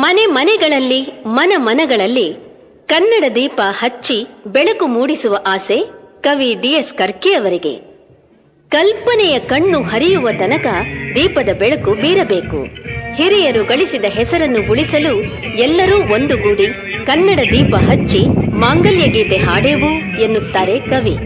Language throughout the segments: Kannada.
ಮನೆ ಮನೆಗಳಲ್ಲಿ ಮನಗಳಲ್ಲಿ ಕನ್ನಡ ದೀಪ ಹಚ್ಚಿ ಬೆಳಕು ಮೂಡಿಸುವ ಆಸೆ ಕವಿ ಡಿ.ಎಸ್. ಕರ್ಕಿ ಅವರಿಗೆ. ಕಲ್ಪನೆಯ ಕಣ್ಣು ಹರಿಯುವ ತನಕ ದೀಪದ ಬೆಳಕು ಬೀರಬೇಕು. ಹಿರಿಯರು ಗಳಿಸಿದ ಹೆಸರನ್ನು ಉಳಿಸಲು ಎಲ್ಲರೂ ಒಂದುಗೂಡಿ ಕನ್ನಡ ದೀಪ ಹಚ್ಚಿ ಮಾಂಗಲ್ಯ ಗೀತೆ ಹಾಡೇವು ಎನ್ನುತ್ತಾರೆ ಕವಿ.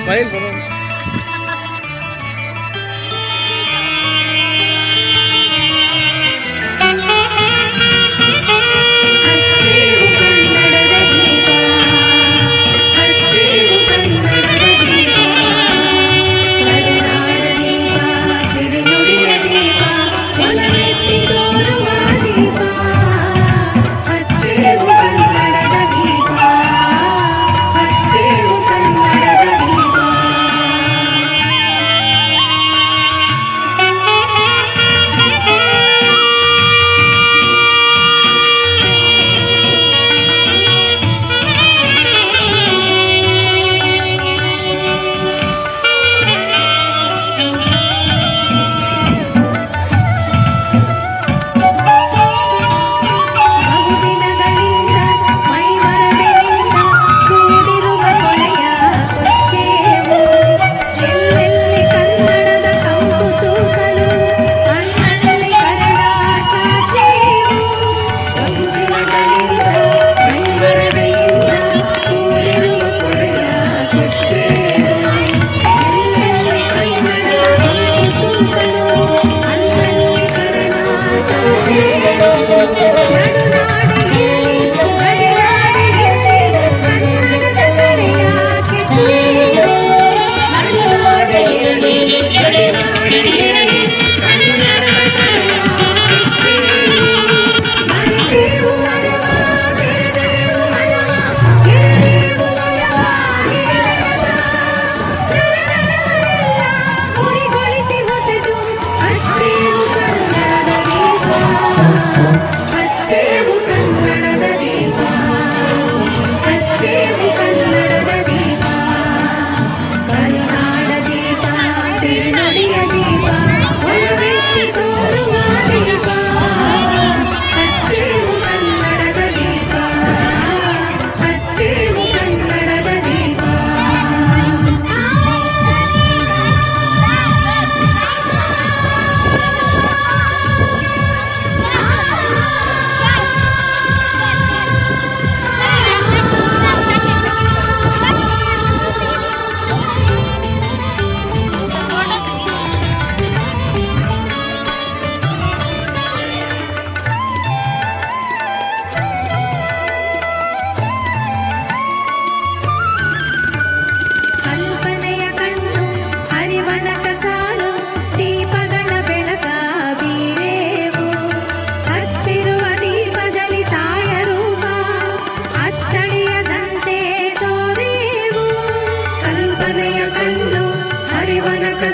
स्माइल करो।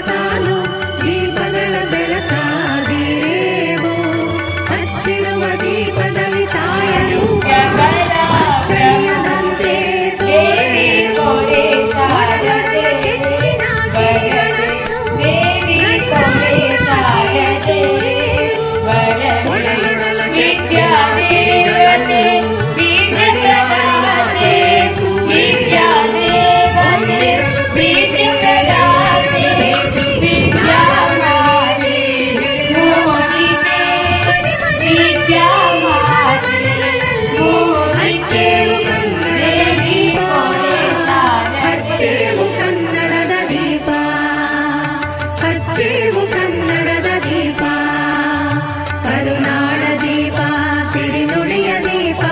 ಸಾಲು ದೀಪಗಳ ಬೆಳಕಾಗಿರೇವು ಹಚ್ಚಿರುವ ದೀಪದಲ್ಲಿ ತಾಯ ರೂಪ ಅಚ್ಚಳಿಯದಂತೆ ತೋರೇವು ಒಳಗಡೆಯ ಕೆಚ್ಚಿನ ಗಿರಿಗಳನ್ನು ನಡಿಮಾಡಿದ ತೋರೇವು ಒಳಗಡೆಯ ಕೆಚ್ಚಿನ ಗಿರಿಗಳನ್ನು ನಡಿಮಾಡದೆ ತೂರಿಯಾದೆ ಬಂದಿರು ಪ್ರೀತಿಗಳ ಕನ್ನಡದ ದೀಪ ಕರುನಾಡ ದೀಪ ಸಿರಿನುಡಿಯ ದೀಪ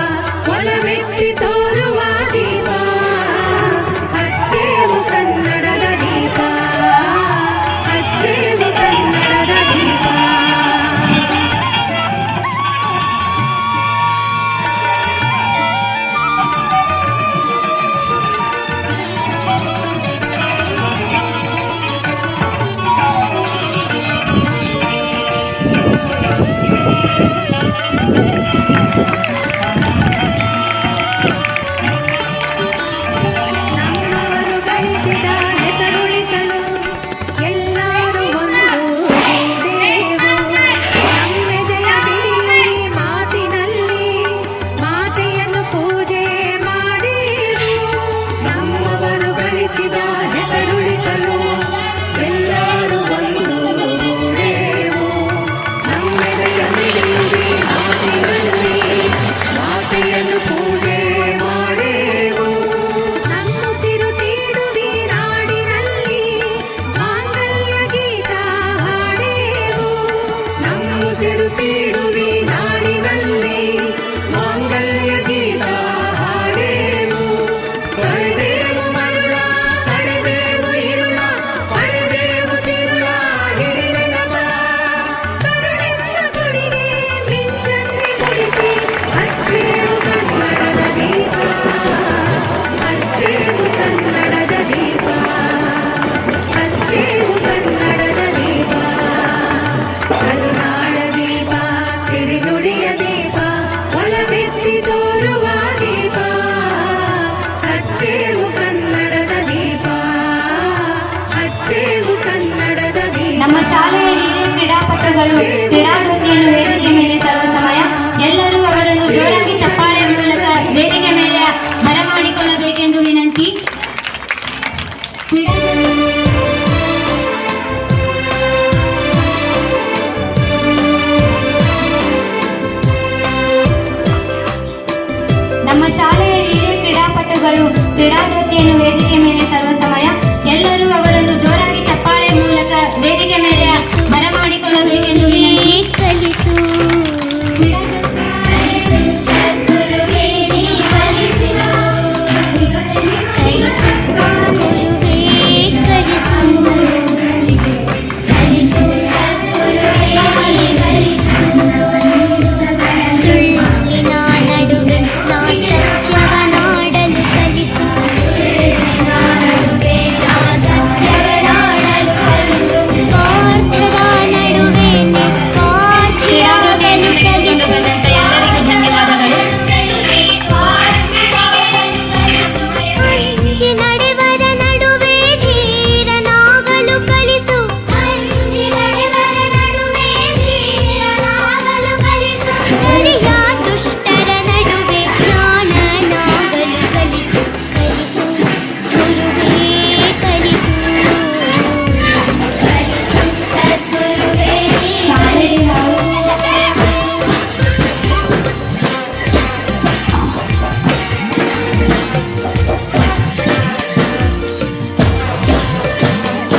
ಮರಮಾಡಿಕೊಳ್ಳಲು ಕ್ರೀಡಾಕೃತಿಯನ್ನು ವೇದಿಕೆ ಮೇಲೆ ತರುವ ಸಮಯ. ಎಲ್ಲರೂ ಅವರನ್ನು ಜೋರಾಗಿ ಚಪ್ಪಾಳೆ ಮೂಲಕ ವೇದಿಕೆ ಮೇಲೆ ಬರಮಾಡಿಕೊಳ್ಳಬೇಕೆಂದು ವಿನಂತಿ. ನಮ್ಮ ಶಾಲೆಯ ಹಿರಿಯ ಕ್ರೀಡಾಪಟುಗಳು ಕ್ರೀಡಾಕೃತಿಯನ್ನು ವೇದಿಕೆ ಮೇಲೆ ತರುವ ಸಮಯ. ಎಲ್ಲರೂ ಅವರನ್ನು ಜೋರಾಗಿ ಚಪ್ಪಾಳೆ ಮೂಲಕ ವೇದಿಕೆ ಮೇಲೆ ಬರಮಾಡಿಕೊಳ್ಳಬೇಕೆಂದು ವಿನಂತಿ. ಕಲಿಸು ಕಲಿಸು ಸದ್ಗುರುವೇ ನೀ ಕಲಿಸು ಕಲಿಸು ಗುರುವೇ ಕಲಿಸು ಕಲಿಸು ಸದ್ಗುರುವೇ ನೀ ಕಲಿಸು ಸುಳ್ಳಿನ ನಡುವೆ ನಾ ಸತ್ಯವನಾಡಲು ಕಲಿಸು ಸುಳ್ಳಿನ ನಡುವೆ ನಾ ಸತ್ಯವನಾಡಲು ಕಲಿಸು ಸ್ವಾರ್ಥದ ನಡುವೆ ನಿಸ್ವಾರ್ಥಿಯಾಗಲು ಕಲಿಸು ಅಂಜಿ ನಡೆವರ ನಡುವೆ ಧೀರನಾಗಲು ಕಲಿಸು ಅಂಜಿ ನಡೆವರ ನಡುವೆ ಧೀರನಾಗಲು ಕಲಿಸು ಹರಿಯ ದುಷ್ಟರ ನಡುವೆ ಜಾಣನಾಗಲು ಕಲಿಸು ಕಲಿಸು ಗುರುವೇ ಕಲಿಸು ಕಲಿಸು ಸದ್ಗುರುವೇ ನೀ ಕಲಿಸು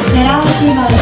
ಶರಾವತಿ ಬಾಬು